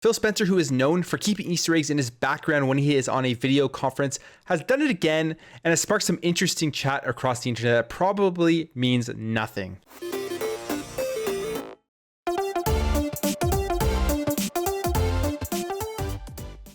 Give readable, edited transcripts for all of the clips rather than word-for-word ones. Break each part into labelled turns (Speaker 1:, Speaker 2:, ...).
Speaker 1: Phil Spencer, who is known for keeping Easter eggs in his background when he is on a video conference, has done it again and has sparked some interesting chat across the internet that probably means nothing.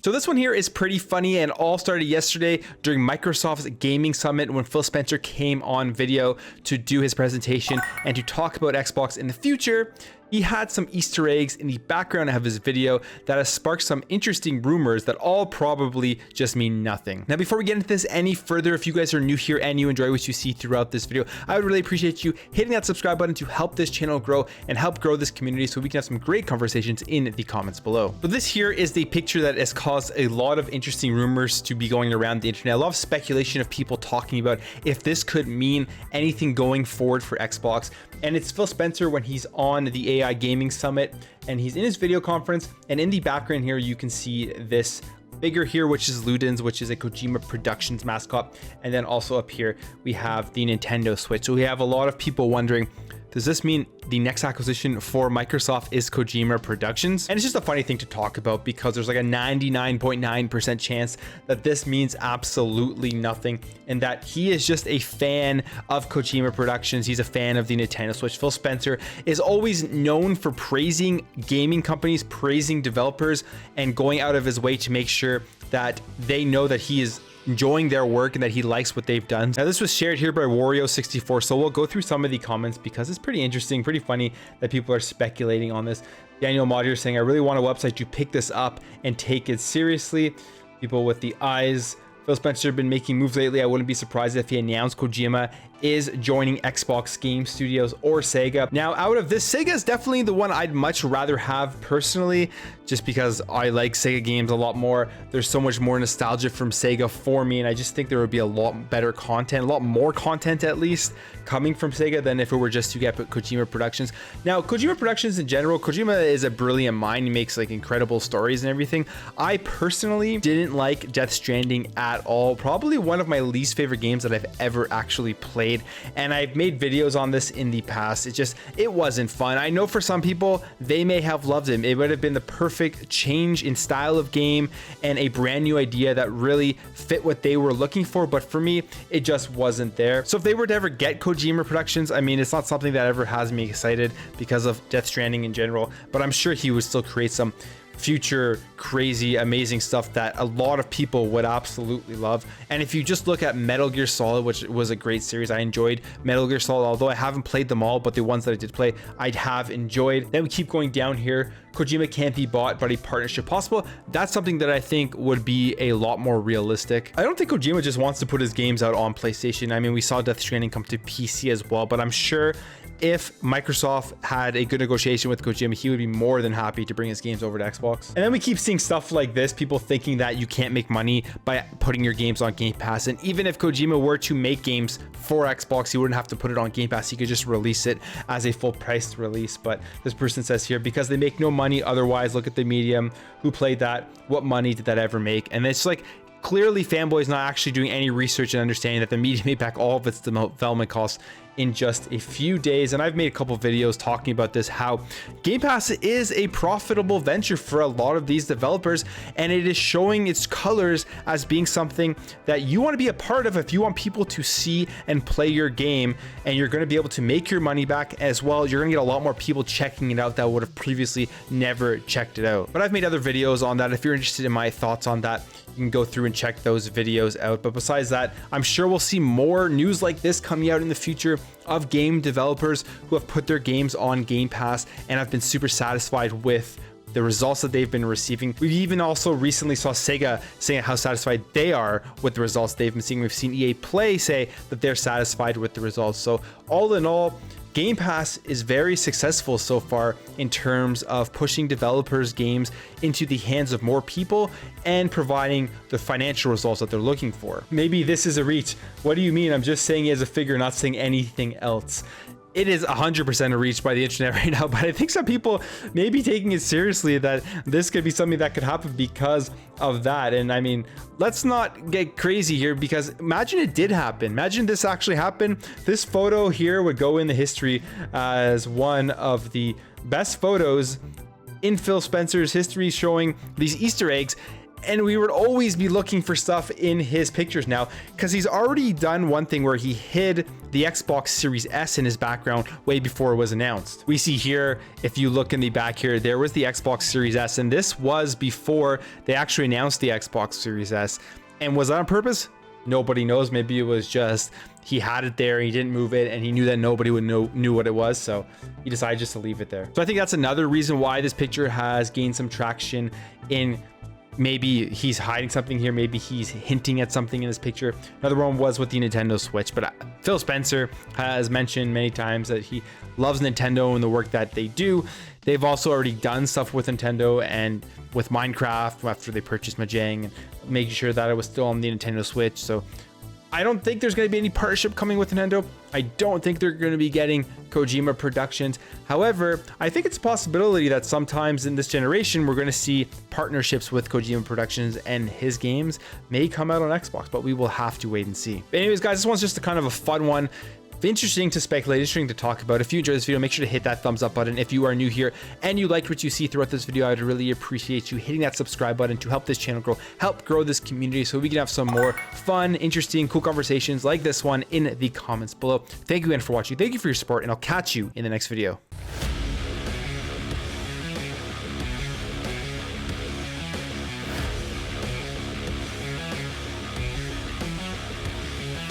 Speaker 1: So this one here is pretty funny and all started yesterday during Microsoft's gaming summit when Phil Spencer came on video to do his presentation and to talk about Xbox in the future. He had some Easter eggs in the background of his video that has sparked some interesting rumors that all probably just mean nothing. Now, before we get into this any further, if you guys are new here and you enjoy what you see throughout this video, I would really appreciate you hitting that subscribe button to help this channel grow and help grow this community so we can have some great conversations in the comments below. But this here is the picture that has caused a lot of interesting rumors to be going around the internet. A lot of speculation of people talking about if this could mean anything going forward for Xbox. And it's Phil Spencer when he's on the AI Gaming Summit and he's in his video conference, and in the background here you can see this figure here, which is Ludens, which is a KOJIMA Productions mascot, and then also up here we have the Nintendo Switch. So we have a lot of people wondering, does this mean the next acquisition for Microsoft is KOJIMA Productions? And it's just a funny thing to talk about because there's like a 99.9% chance that this means absolutely nothing and that he is just a fan of KOJIMA Productions. He's a fan of the Nintendo Switch. Phil Spencer is always known for praising gaming companies, praising developers, and going out of his way to make sure that they know that he is enjoying their work and that he likes what they've done. Now, this was shared here by Wario64, so we'll go through some of the comments because it's pretty interesting, pretty funny that people are speculating on this. Daniel Modier saying, I really want a website to pick this up and take it seriously. People with the eyes. Phil Spencer has been making moves lately. I wouldn't be surprised if he announced Kojima is joining Xbox Game Studios or Sega. Now, out of this, Sega is definitely the one I'd much rather have personally, just because I like Sega games a lot more. There's so much more nostalgia from Sega for me, and I just think there would be a lot better content, a lot more content at least, coming from Sega than if it were just to get Kojima Productions. Now, Kojima Productions in general, Kojima is a brilliant mind. He makes like incredible stories and everything. I personally didn't like Death Stranding at all. Probably one of my least favorite games that I've ever actually played. And I've made videos on this in the past. It wasn't fun. I know for some people, they may have loved it. It would have been the perfect change in style of game and a brand new idea that really fit what they were looking for. But for me, it just wasn't there. So if they were to ever get Kojima Productions, I mean, it's not something that ever has me excited because of Death Stranding in general, but I'm sure he would still create some future crazy amazing stuff that a lot of people would absolutely love. And if you just look at Metal Gear Solid, which was a great series, I enjoyed Metal Gear Solid, although I haven't played them all, but the ones that I did play I have enjoyed. Then we keep going down here. Kojima can't be bought, but a partnership possible. That's something that I think would be a lot more realistic. I don't think Kojima just wants to put his games out on PlayStation. I mean, we saw Death Stranding come to PC as well, but I'm sure if Microsoft had a good negotiation with Kojima, he would be more than happy to bring his games over to Xbox. And then we keep seeing stuff like this, people thinking that you can't make money by putting your games on Game Pass. And even if Kojima were to make games for Xbox, he wouldn't have to put it on Game Pass. He could just release it as a full priced release. But this person says here, because they make no money otherwise, look at the medium, who played that, what money did that ever make? And it's like, clearly fanboy's not actually doing any research and understanding that the media made back all of its development costs in just a few days. And I've made a couple videos talking about this, how Game Pass is a profitable venture for a lot of these developers, and it is showing its colors as being something that you want to be a part of if you want people to see and play your game, and you're going to be able to make your money back as well. You're going to get a lot more people checking it out that would have previously never checked it out. But I've made other videos on that. If you're interested in my thoughts on that, you can go through and check those videos out. But besides that, I'm sure we'll see more news like this coming out in the future of game developers who have put their games on Game Pass and have been super satisfied with the results that they've been receiving. We even also recently saw Sega saying how satisfied they are with the results they've been seeing. We've seen EA Play say that they're satisfied with the results. So all in all, Game Pass is very successful so far in terms of pushing developers' games into the hands of more people and providing the financial results that they're looking for. Maybe this is a reach. What do you mean? I'm just saying it as a figure, not saying anything else. It is 100% a reach by the internet right now, but I think some people may be taking it seriously that this could be something that could happen because of that. And I mean, let's not get crazy here, because imagine it did happen. Imagine this actually happened. This photo here would go in the history as one of the best photos in Phil Spencer's history showing these Easter eggs, and we would always be looking for stuff in his pictures now, because he's already done one thing where he hid the Xbox Series S in his background way before it was announced. We see here, if you look in the back here, there was the Xbox Series S, and this was before they actually announced the Xbox Series S. And was that on purpose? Nobody knows. Maybe it was just he had it there, he didn't move it, and he knew that nobody would knew what it was, so he decided just to leave it there. So I think that's another reason why this picture has gained some traction. In maybe he's hiding something here, maybe he's hinting at something in this picture. Another one was with the Nintendo Switch, but Phil Spencer has mentioned many times that he loves Nintendo and the work that they do. They've also already done stuff with Nintendo and with Minecraft after they purchased Mojang, and making sure that it was still on the Nintendo Switch. So I don't think there's going to be any partnership coming with Nintendo. I don't think they're going to be getting Kojima Productions. However, I think it's a possibility that sometimes in this generation, we're going to see partnerships with Kojima Productions, and his games may come out on Xbox, but we will have to wait and see. But anyways, guys, this one's just a kind of a fun one. Interesting to speculate, interesting to talk about. If you enjoyed this video, make sure to hit that thumbs up button. If you are new here and you liked what you see throughout this video, I would really appreciate you hitting that subscribe button to help this channel grow, help grow this community, so we can have some more fun, interesting, cool conversations like this one in the comments below. Thank you again for watching. Thank you for your support, and I'll catch you in the next video.